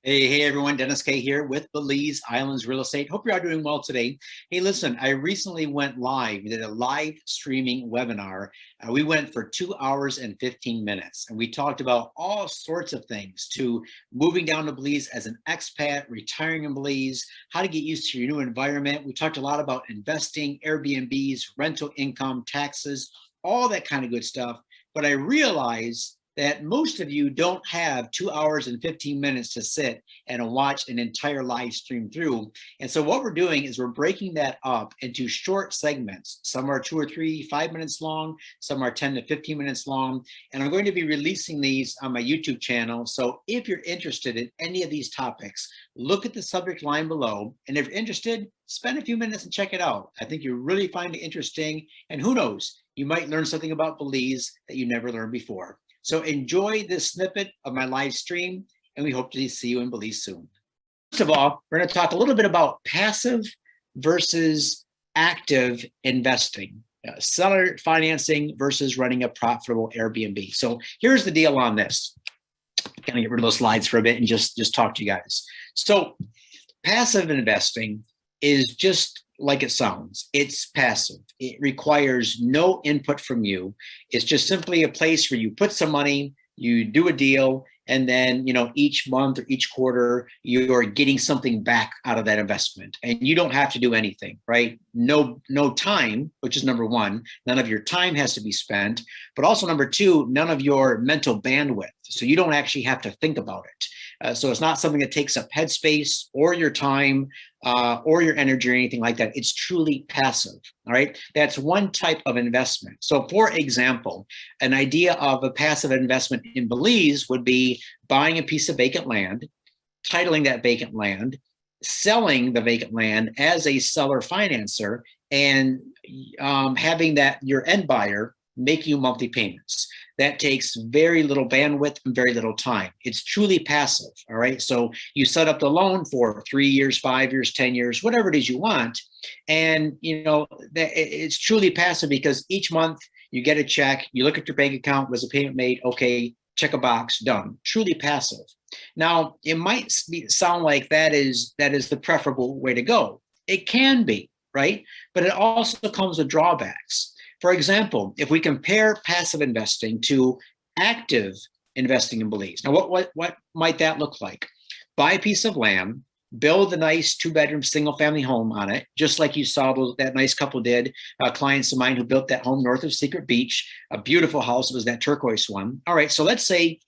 Hey everyone, Dennis K here with Belize Islands Real Estate. Hope you're all doing well today. Hey, listen, I recently went live. We did a live streaming webinar. We went for 2 hours and 15 minutes, and we talked about all sorts of things to moving down to Belize as an expat, retiring in Belize, how to get used to your new environment. We talked a lot about investing, Airbnbs, rental income, taxes, all that kind of good stuff. But I realized that most of you don't have 2 hours and 15 minutes to sit and watch an entire live stream through. And so what we're doing is we're breaking that up into short segments. Some are 2 or 3, 5 minutes long. Some are 10 to 15 minutes long. And I'm going to be releasing these on my YouTube channel. So if you're interested in any of these topics, look at the subject line below. And if you're interested, spend a few minutes and check it out. I think you'll really find it interesting. And who knows, you might learn something about Belize that you never learned before. So enjoy this snippet of my live stream, and we hope to see you in Belize soon. First of all, we're going to talk a little bit about passive versus active investing, seller financing versus running a profitable Airbnb. So here's the deal on this. Kind of get rid of those slides for a bit and just talk to you guys. So passive investing is just like it sounds. It's passive. It requires no input from you. It's just simply a place where you put some money, you do a deal, and then, each month or each quarter, you're getting something back out of that investment. And you don't have to do anything, right? No time, which is number one. None of your time has to be spent. But also number two, none of your mental bandwidth. So you don't actually have to think about it. So it's not something that takes up headspace or your time or your energy or anything like that. It's truly passive, all right? That's one type of investment. So for example, an idea of a passive investment in Belize would be buying a piece of vacant land, titling that vacant land, selling the vacant land as a seller financer, and having that your end buyer make you monthly payments. That takes very little bandwidth and very little time. It's truly passive, all right? So you set up the loan for 3 years, 5 years, 10 years, whatever it is you want. And, it's truly passive because each month you get a check, you look at your bank account, was a payment made? Okay, check a box, done. Truly passive. Now, it might sound like that is the preferable way to go. It can be, right? But it also comes with drawbacks. For example, if we compare passive investing to active investing in Belize, now what might that look like? Buy a piece of land, build a nice 2-bedroom single-family home on it, just like you saw that nice couple did. Clients of mine who built that home north of Secret Beach, a beautiful house. It was that turquoise one. All right, so let's say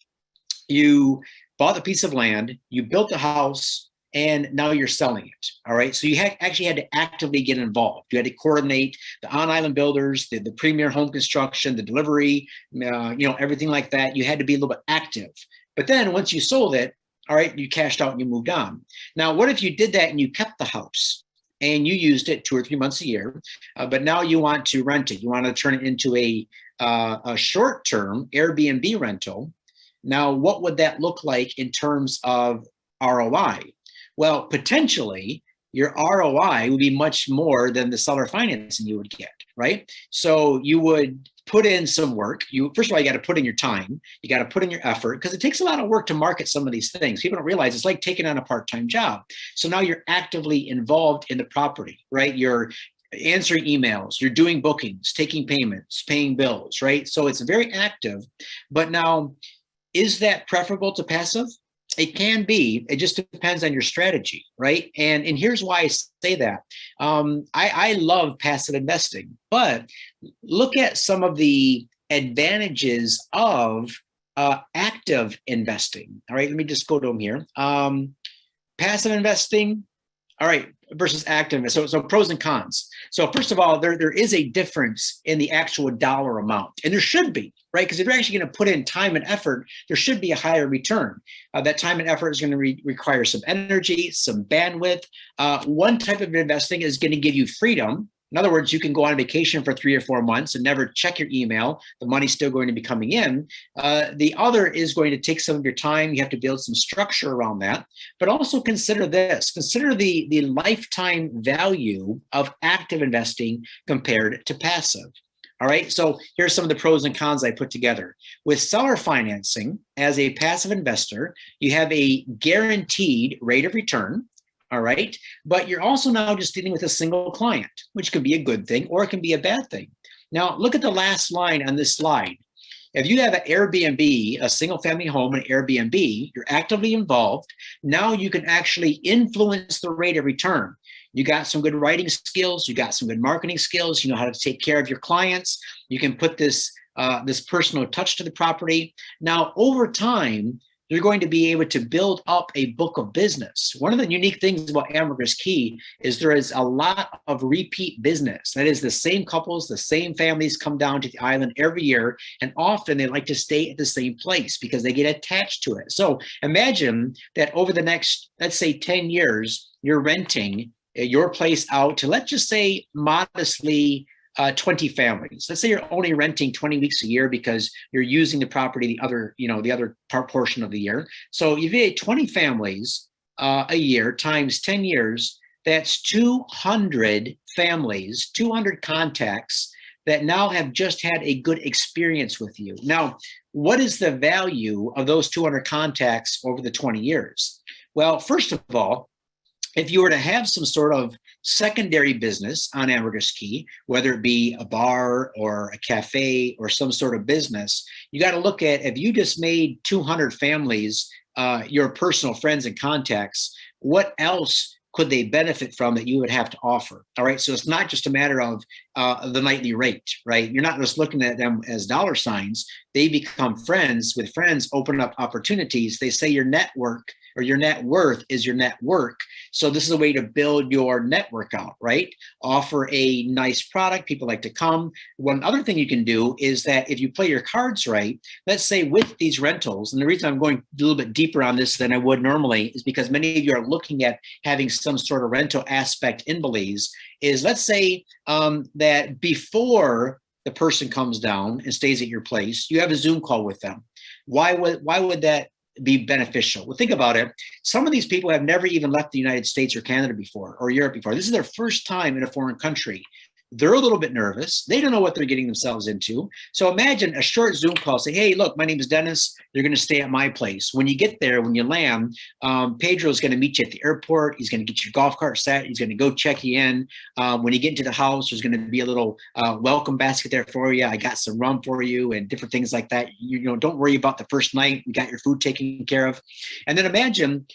you bought a piece of land, you built a house, and now you're selling it, all right? So you actually had to actively get involved. You had to coordinate the on-island builders, the premier home construction, the delivery, everything like that. You had to be a little bit active. But then once you sold it, all right, you cashed out and you moved on. Now, what if you did that and you kept the house and you used it 2 or 3 months a year, but now you want to rent it. You want to turn it into a short-term Airbnb rental. Now, what would that look like in terms of ROI? Well, potentially your ROI would be much more than the seller financing you would get, right? So you would put in some work. First of all, you got to put in your time. You got to put in your effort because it takes a lot of work to market some of these things. People don't realize it's like taking on a part-time job. So now you're actively involved in the property, right? You're answering emails, you're doing bookings, taking payments, paying bills, right? So it's very active. But now, is that preferable to passive? It can be. It just depends on your strategy, right? And here's why I say that. I love passive investing, but look at some of the advantages of active investing. All right, let me just go to them here. Passive investing, all right, versus active. So pros and cons. So first of all, there is a difference in the actual dollar amount, and there should be, right? Because if you're actually going to put in time and effort, there should be a higher return. That time and effort is going to require some energy, some bandwidth. One type of investing is going to give you freedom. In other words, you can go on vacation for 3 or 4 months and never check your email. The money's still going to be coming in. The other is going to take some of your time. You have to build some structure around that. But also consider this. Consider the lifetime value of active investing compared to passive. All right, so here's some of the pros and cons I put together. With seller financing, as a passive investor, you have a guaranteed rate of return, all right? But you're also now just dealing with a single client, which could be a good thing or it can be a bad thing. Now, look at the last line on this slide. If you have an Airbnb, a single family home, an Airbnb, you're actively involved. Now you can actually influence the rate of return. You got some good writing skills. You got some good marketing skills. You know how to take care of your clients. You can put this personal touch to the property. Now, over time, you're going to be able to build up a book of business. One of the unique things about Ambergris Caye is there is a lot of repeat business. That is, the same couples, the same families come down to the island every year, and often they like to stay at the same place because they get attached to it. So imagine that over the next, let's say 10 years, you're renting your place out to, let's just say modestly, 20 families. Let's say you're only renting 20 weeks a year because you're using the property the other portion of the year. So if you had 20 families a year times 10 years, that's 200 families, 200 contacts that now have just had a good experience with you. Now, what is the value of those 200 contacts over the 20 years? Well, first of all, if you were to have some sort of secondary business on Ambergris Caye, whether it be a bar or a cafe or some sort of business, you got to look at, if you just made 200 families your personal friends and contacts, what else could they benefit from that you would have to offer? All right, so it's not just a matter of the nightly rate, right? You're not just looking at them as dollar signs. They become friends. With friends, open up opportunities. They say your network or your net worth is your network. So this is a way to build your network out, right? Offer a nice product. People like to come. One other thing you can do is that if you play your cards right, let's say with these rentals, and the reason I'm going a little bit deeper on this than I would normally is because many of you are looking at having some sort of rental aspect in Belize, is let's say that before the person comes down and stays at your place, you have a Zoom call with them. Why would that be beneficial? Well, think about it. Some of these people have never even left the United States or Canada before, or Europe before. This is their first time in a foreign country. They're a little bit nervous. They don't know what they're getting themselves into. So imagine a short Zoom call. Say, hey, look, my name is Dennis. You're going to stay at my place. When you get there, when you land, Pedro is going to meet you at the airport. He's going to get your golf cart set. He's going to go check you in. When you get into the house, there's going to be a little welcome basket there for you. I got some rum for you and different things like that. You know, don't worry about the first night. You got your food taken care of. And then imagine,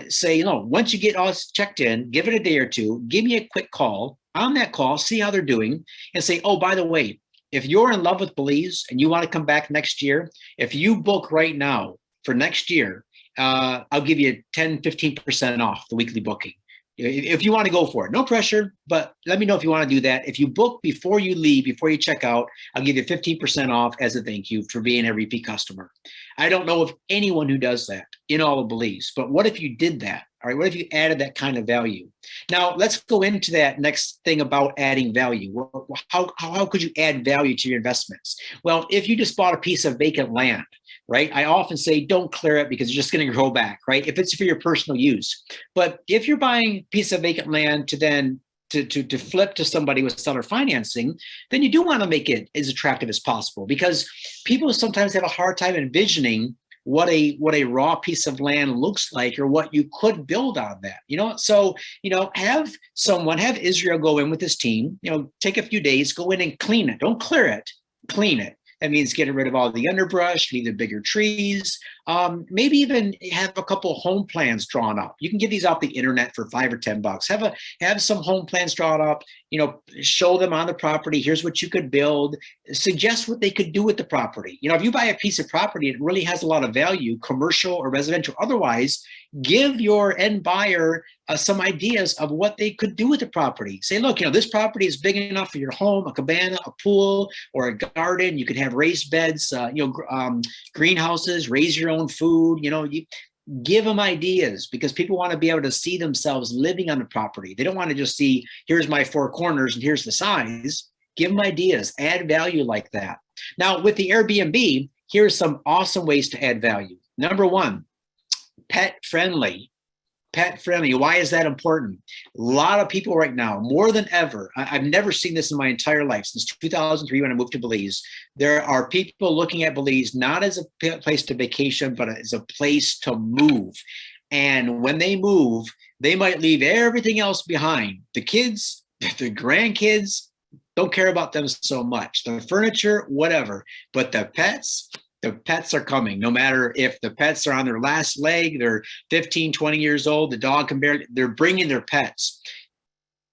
say, once you get all checked in, give it a day or two, give me a quick call. On that call, see how they're doing, and say, oh, by the way, if you're in love with Belize and you want to come back next year, if you book right now for next year, I'll give you 10, 15% off the weekly booking. If you want to go for it, no pressure, but let me know if you want to do that. If you book before you leave, before you check out, I'll give you 15% off as a thank you for being a repeat customer. I don't know of anyone who does that in all of Belize, but what if you did that? All right, what if you added that kind of value? Now, let's go into that next thing about adding value. How could you add value to your investments? Well, if you just bought a piece of vacant land, right? I often say don't clear it because you're just going to grow back, right? If it's for your personal use. But if you're buying a piece of vacant land to then to flip to somebody with seller financing, then you do want to make it as attractive as possible, because people sometimes have a hard time envisioning what a raw piece of land looks like or what you could build on that. So have Israel go in with his team, take a few days, go in and clean it. Don't clear it, clean it. That means getting rid of all the underbrush, leave the bigger trees, maybe even have a couple of home plans drawn up. You can get these off the internet for $5 or $10. Have some home plans drawn up, show them on the property. Here's what you could build. Suggest what they could do with the property. If you buy a piece of property, it really has a lot of value, commercial or residential. Otherwise, give your end buyer some ideas of what they could do with the property. Say, look, this property is big enough for your home, a cabana, a pool, or a garden. You could have raised beds, greenhouses, raise your own food. You give them ideas, because people want to be able to see themselves living on the property. They don't want to just see, here's my four corners and here's the size. Give them ideas, add value like that. Now, with the Airbnb, here's some awesome ways to add value. Number one, pet friendly. pet friendly. Why is that important? A lot of people right now, more than ever, I've never seen this in my entire life, since 2003 when I moved to Belize. There are people looking at Belize not as a place to vacation, but as a place to move. And when they move, they might leave everything else behind. The kids, the grandkids, don't care about them so much. The furniture, whatever. But the pets are coming. No matter if the pets are on their last leg, they're 15, 20 years old, the dog can barely, they're bringing their pets.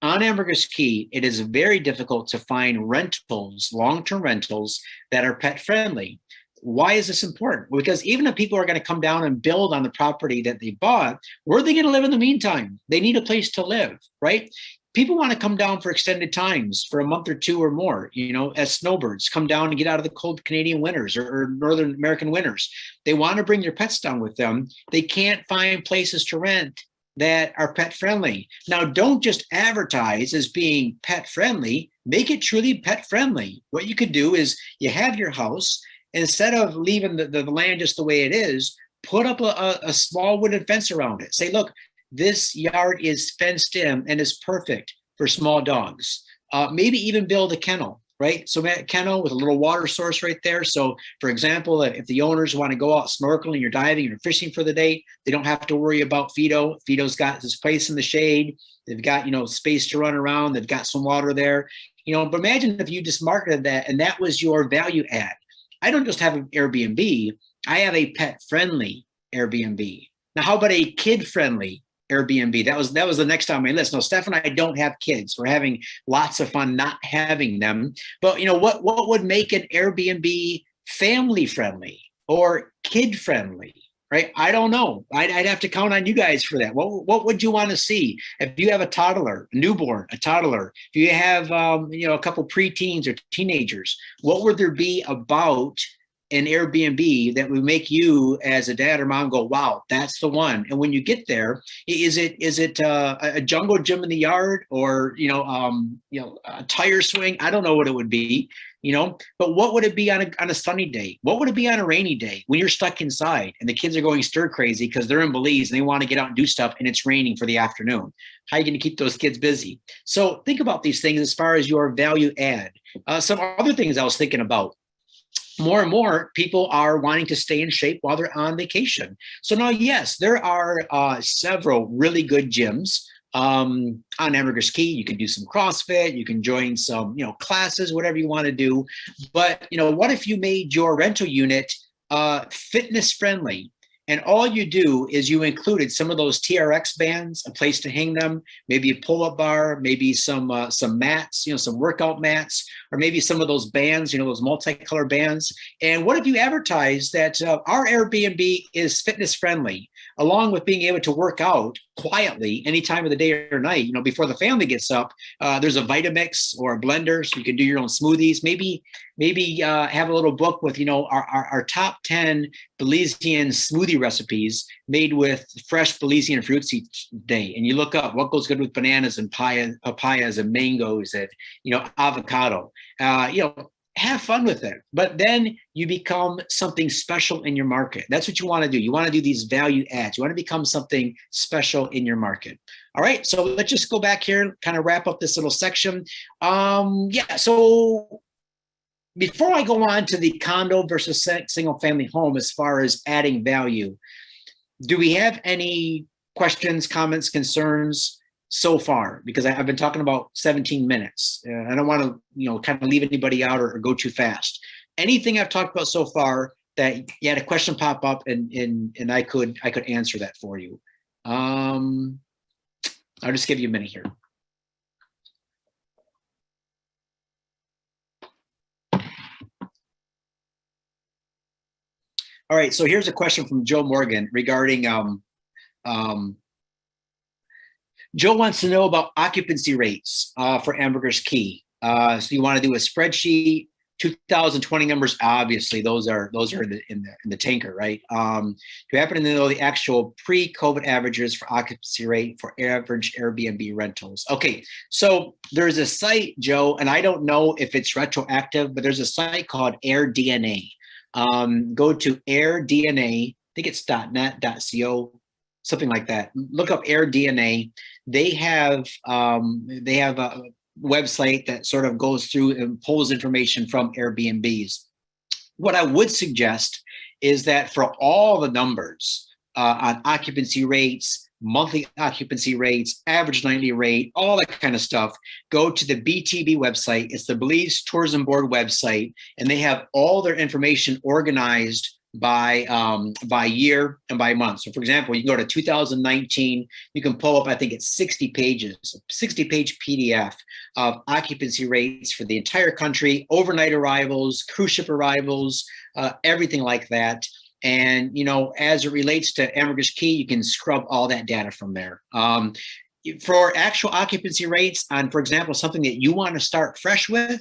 On Ambergris Caye, it is very difficult to find rentals, long-term rentals that are pet friendly. Why is this important? Because even if people are going to come down and build on the property that they bought, where are they going to live in the meantime? They need a place to live, right? People want to come down for extended times, for a month or two or more, as snowbirds, come down and get out of the cold Canadian winters or Northern American winters. They want to bring their pets down with them. They can't find places to rent that are pet friendly. Now, don't just advertise as being pet friendly, make it truly pet friendly. What you could do is you have your house, instead of leaving the land just the way it is, put up a small wooden fence around it. Say, look, this yard is fenced in and is perfect for small dogs. Maybe even build a kennel, right? So a kennel with a little water source right there. So for example, if the owners want to go out snorkeling or diving or fishing for the day, they don't have to worry about Fido. Fido's got his place in the shade. They've got, space to run around. They've got some water there. But imagine if you just marketed that and that was your value add. I don't just have an Airbnb. I have a pet-friendly Airbnb. Now, how about a kid-friendly Airbnb? That was the next on my list. Now, Steph and I don't have kids. We're having lots of fun not having them. But what would make an Airbnb family-friendly or kid-friendly? Right? I don't know. I'd have to count on you guys for that. What would you want to see if you have a toddler, a newborn, a toddler? If you have a couple preteens or teenagers, what would there be about an Airbnb that would make you as a dad or mom go, wow, that's the one? And when you get there, is it a jungle gym in the yard or a tire swing? I don't know what it would be. But what would it be on a sunny day? What would it be on a rainy day when you're stuck inside and the kids are going stir crazy because they're in Belize and they want to get out and do stuff and it's raining for the afternoon? How are you going to keep those kids busy? So think about these things as far as your value add. Some other things I was thinking about. More and more people are wanting to stay in shape while they're on vacation. So now, yes, there are several really good gyms on Ambergris Caye. You can do some CrossFit, you can join some, classes, whatever you want to do. But, what if you made your rental unit fitness friendly? And all you do is you included some of those TRX bands, a place to hang them, maybe a pull-up bar, maybe some mats, some workout mats, or maybe some of those bands, those multicolor bands. And what if you advertise that our Airbnb is fitness friendly, along with being able to work out quietly any time of the day or night, before the family gets up. There's a Vitamix or a blender, so you can do your own smoothies. Maybe have a little book with, our top 10 Belizean smoothie recipes made with fresh Belizean fruits each day. And you look up what goes good with bananas and papayas and mangoes and, avocado. Have fun with it, but then you become something special in your market. That's what you want to do. You want to do these value adds. You want to become something special in your market. All right, so let's just go back here, kind of wrap up this little section. So before I go on to the condo versus single family home, as far as adding value, do we have any questions, comments, concerns so far? Because I've been talking about 17 minutes. I don't want to, kind of leave anybody out or go too fast. Anything I've talked about so far that you had a question pop up and I could answer that for you. I'll just give you a minute here. All right, so here's a question from Joe Morgan regarding Joe wants to know about occupancy rates for Ambergris Caye. So you want to do a spreadsheet. 2020 numbers, obviously, those are in the tanker, right? Do you happen to know the actual pre-COVID averages for occupancy rate for average Airbnb rentals? Okay, so there's a site, Joe, and I don't know if it's retroactive, but there's a site called AirDNA. Go to AirDNA. I think it's .net, .co. something like that. Look up AirDNA. They have a website that sort of goes through and pulls information from Airbnbs. What I would suggest is that for all the numbers on occupancy rates, monthly occupancy rates, average nightly rate, all that kind of stuff, go to the BTB website. It's the Belize Tourism Board website, and they have all their information organized by year and by month. So for example, you can go to 2019, you can pull up, I think it's 60 pages, 60-page PDF of occupancy rates for the entire country, overnight arrivals, cruise ship arrivals, everything like that. And, you know, as it relates to Ambergris Caye, you can scrub all that data from there. For actual occupancy rates on, for example, something that you want to start fresh with,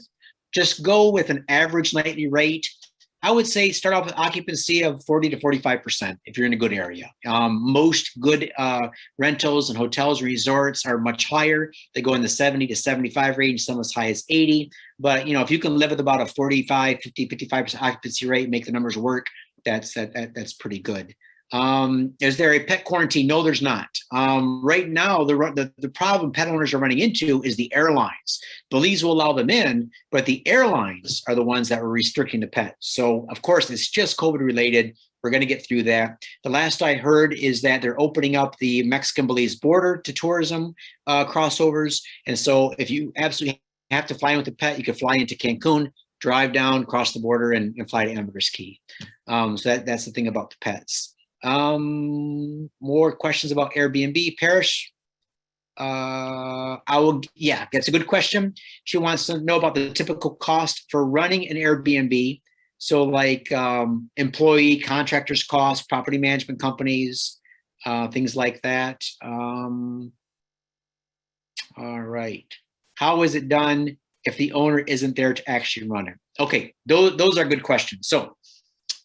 just go with an average nightly rate. I would say start off with occupancy of 40 to 45% if you're in a good area. Most good rentals and hotels and resorts are much higher. They go in the 70 to 75 range, some as high as 80. But, you know, if you can live with about a 45, 50, 55% occupancy rate, make the numbers work, that's pretty good. Is there a pet quarantine? No, there's not. Right now, the problem pet owners are running into is the airlines. Belize will allow them in, but the airlines are the ones that were restricting the pets. So, of course, it's just COVID related. We're going to get through that. The last I heard is that they're opening up the Mexican-Belize border to tourism crossovers. And so if you absolutely have to fly in with a pet, you can fly into Cancun, drive down, cross the border, and fly to Ambergris Caye. So that's the thing about the pets. More questions about Airbnb. Parrish, yeah, that's a good question. She wants to know about the typical cost for running an Airbnb. So like employee, contractors costs, property management companies, things like that. All right. How is it done if the owner isn't there to actually run it? Okay, those are good questions. So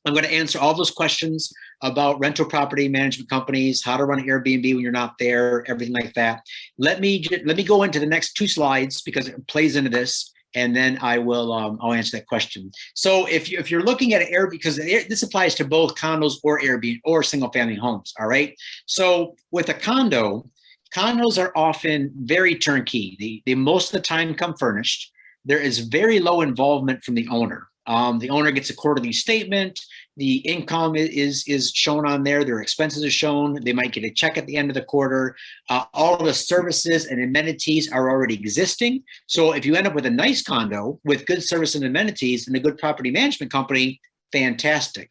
I'm going to answer all those questions about rental property management companies, how to run an Airbnb when you're not there, everything like that. Let me go into the next two slides because it plays into this, and then I'll answer that question. So if you're looking at an Airbnb, because this applies to both condos or Airbnb or single family homes, all right? So with a condo, condos are often very turnkey. They most of the time come furnished. There is very low involvement from the owner. The owner gets a quarterly statement. The income is shown on there. Their expenses are shown. They might get a check at the end of the quarter. All of the services and amenities are already existing. So if you end up with a nice condo with good service and amenities and a good property management company, fantastic.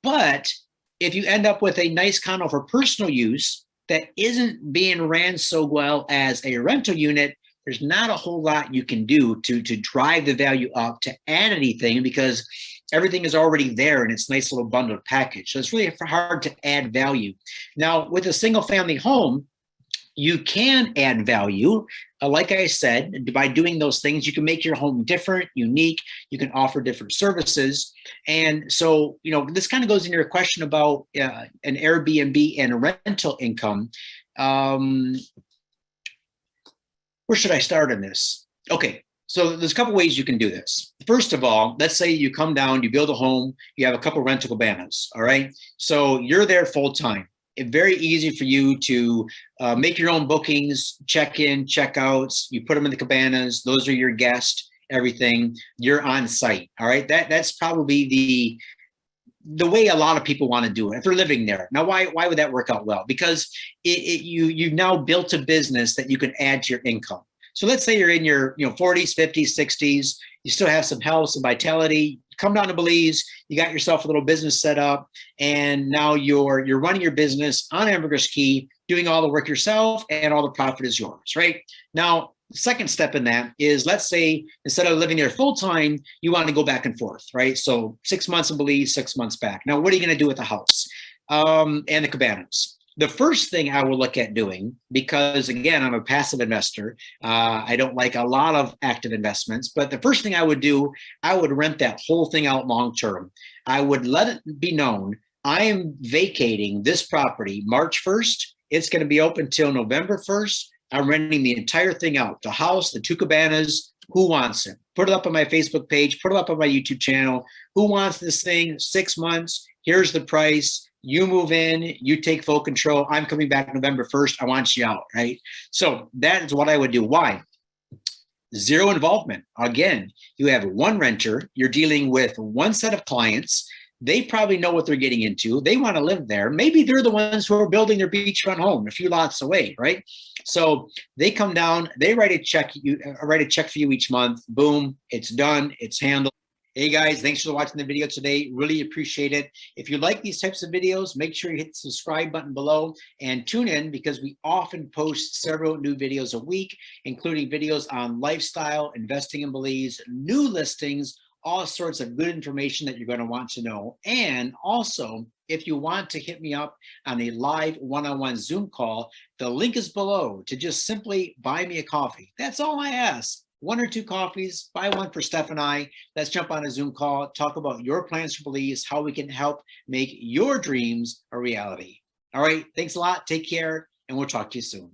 But if you end up with a nice condo for personal use that isn't being ran so well as a rental unit, there's not a whole lot you can do to drive the value up, to add anything, because everything is already there and it's a nice little bundled package. So it's really hard to add value. Now, with a single family home, you can add value. Like I said, by doing those things, you can make your home different, unique. You can offer different services. And so, you know, this kind of goes into your question about an Airbnb and rental income. Where should I start on this? Okay, so there's a couple ways you can do this. First of all, let's say you come down, you build a home, you have a couple rental cabanas, all right? So you're there full time. It's very easy for you to make your own bookings, check in, check outs, you put them in the cabanas, those are your guests, everything, you're on site, all right? That's probably the way a lot of people want to do it if they're living there. Now, why would that work out well? Because you've now built a business that you can add to your income. So let's say you're in your 40s, 50s, 60s, you still have some health, some vitality, come down to Belize, you got yourself a little business set up, and now you're running your business on Ambergris Caye, doing all the work yourself, and all the profit is yours, right? Now, the second step in that is, let's say instead of living there full time, you want to go back and forth, right? So 6 months in Belize, 6 months back. Now, what are you going to do with the house and the cabanas? The first thing I will look at doing, because again, I'm a passive investor, I don't like a lot of active investments, but the first thing I would do, I would rent that whole thing out long term. I would let it be known I am vacating this property March 1st. It's going to be open till November 1st. I'm renting the entire thing out, the house, the two cabanas. Who wants it? Put it up on my Facebook page, put it up on my YouTube channel. Who wants this thing? 6 months. Here's the price. You move in, you take full control. I'm coming back November 1st. I want you out, right? So that is what I would do. Why? Zero involvement. Again, you have one renter, you're dealing with one set of clients. They probably know what they're getting into. They want to live there. Maybe they're the ones who are building their beachfront home a few lots away, right? So they come down, they write a check, write a check for you each month. Boom, it's done, it's handled. Hey guys, thanks for watching the video today. Really appreciate it. If you like these types of videos, make sure you hit the subscribe button below and tune in because we often post several new videos a week, including videos on lifestyle, investing in Belize, new listings, all sorts of good information that you're going to want to know. And also, if you want to hit me up on a live one-on-one Zoom call, the link is below to just simply buy me a coffee. That's all I ask. 1 or 2 coffees, buy one for Steph and I. Let's jump on a Zoom call, talk about your plans for Belize, how we can help make your dreams a reality. All right, thanks a lot. Take care, and we'll talk to you soon.